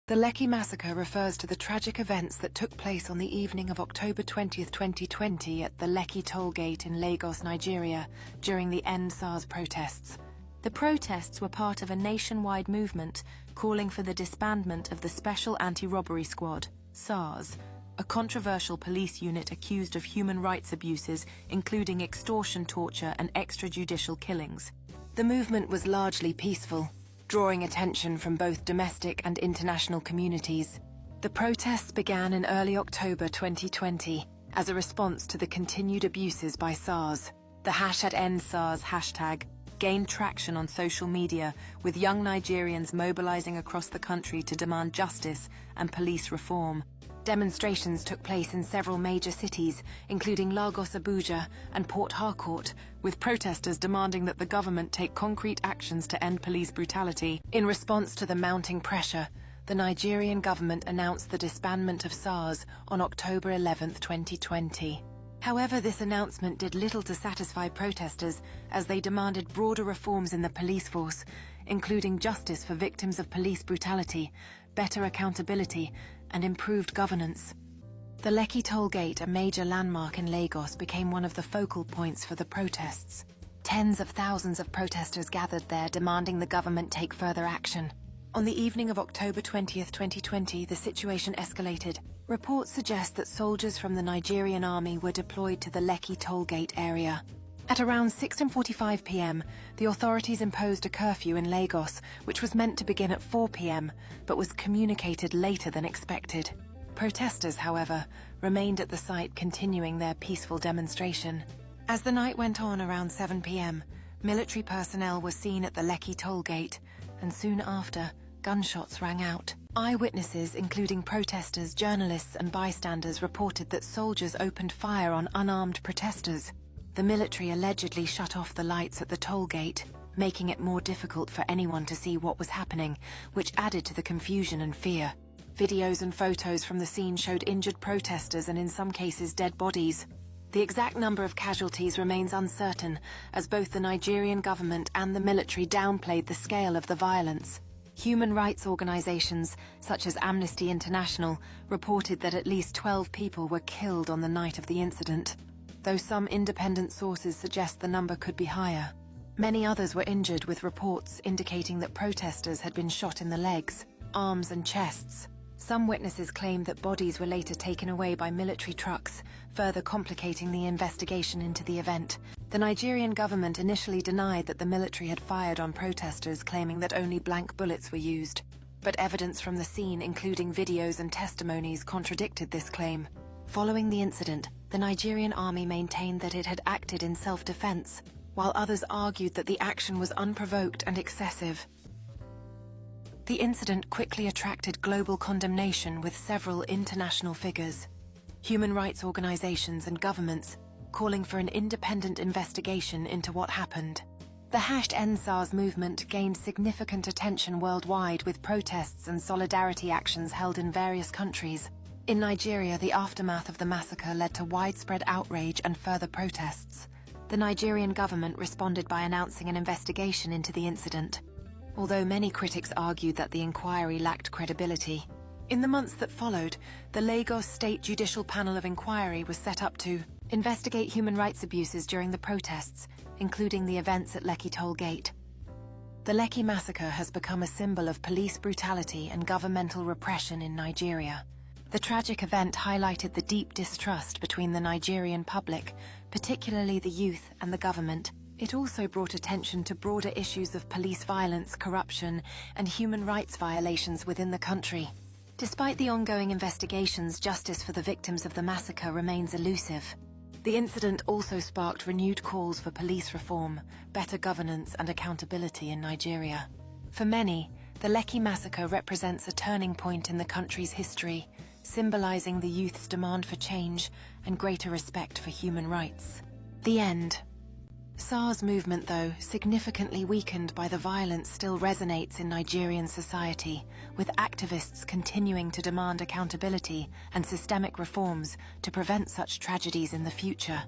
The Lekki Massacre refers to the tragic events that took place on the evening of October 20, 2020 at the Lekki toll gate in Lagos, Nigeria, during the End SARS protests. The protests were part of a nationwide movement calling for the disbandment of the Special Anti-Robbery Squad, SARS, a controversial police unit accused of human rights abuses, including extortion, torture, and extrajudicial killings. The movement was largely peaceful, drawing attention from both domestic and international communities. The protests began in early October 2020 as a response to the continued abuses by SARS. The #EndSARS hashtag gained traction on social media, with young Nigerians mobilizing across the country to demand justice and police reform. Demonstrations took place in several major cities, including Lagos, Abuja, and Port Harcourt, with protesters demanding that the government take concrete actions to end police brutality. In response to the mounting pressure, the Nigerian government announced the disbandment of SARS on October 11, 2020. However, this announcement did little to satisfy protesters as they demanded broader reforms in the police force, including justice for victims of police brutality, better accountability, and improved governance. The Lekki toll gate, a major landmark in Lagos, became one of the focal points for the protests. Tens of thousands of protesters gathered there demanding the government take further action. On the evening of October 20, 2020, the situation escalated. Reports suggest that soldiers from the Nigerian army were deployed to the Lekki toll gate area. At around 6:45 p.m, the authorities imposed a curfew in Lagos, which was meant to begin at 4 p.m, but was communicated later than expected. Protesters, however, remained at the site, continuing their peaceful demonstration. As the night went on, around 7 p.m, military personnel were seen at the Lekki toll gate, and soon after, gunshots rang out. Eyewitnesses, including protesters, journalists, and bystanders, reported that soldiers opened fire on unarmed protesters. The military allegedly shut off the lights at the toll gate, making it more difficult for anyone to see what was happening, which added to the confusion and fear. Videos and photos from the scene showed injured protesters and in some cases dead bodies. The exact number of casualties remains uncertain, as both the Nigerian government and the military downplayed the scale of the violence. Human rights organizations, such as Amnesty International, reported that at least 12 people were killed on the night of the incident, though some independent sources suggest the number could be higher. Many others were injured, with reports indicating that protesters had been shot in the legs, arms, and chests. Some witnesses claimed that bodies were later taken away by military trucks, further complicating the investigation into the event. The Nigerian government initially denied that the military had fired on protesters, claiming that only blank bullets were used. But evidence from the scene, including videos and testimonies, contradicted this claim. Following the incident, the Nigerian army maintained that it had acted in self-defense, while others argued that the action was unprovoked and excessive. The incident quickly attracted global condemnation, with several international figures, human rights organizations, and governments calling for an independent investigation into what happened. The #EndSARS movement gained significant attention worldwide, with protests and solidarity actions held in various countries. In Nigeria, the aftermath of the massacre led to widespread outrage and further protests. The Nigerian government responded by announcing an investigation into the incident, although many critics argued that the inquiry lacked credibility. In the months that followed, the Lagos State Judicial Panel of Inquiry was set up to investigate human rights abuses during the protests, including the events at Lekki toll gate. The Lekki Massacre has become a symbol of police brutality and governmental repression in Nigeria. The tragic event highlighted the deep distrust between the Nigerian public, particularly the youth, and the government. It also brought attention to broader issues of police violence, corruption, and human rights violations within the country. Despite the ongoing investigations, justice for the victims of the massacre remains elusive. The incident also sparked renewed calls for police reform, better governance, and accountability in Nigeria. For many, the Lekki Massacre represents a turning point in the country's history, symbolizing the youth's demand for change and greater respect for human rights. The end. SARS movement, though significantly weakened by the violence, still resonates in Nigerian society, with activists continuing to demand accountability and systemic reforms to prevent such tragedies in the future.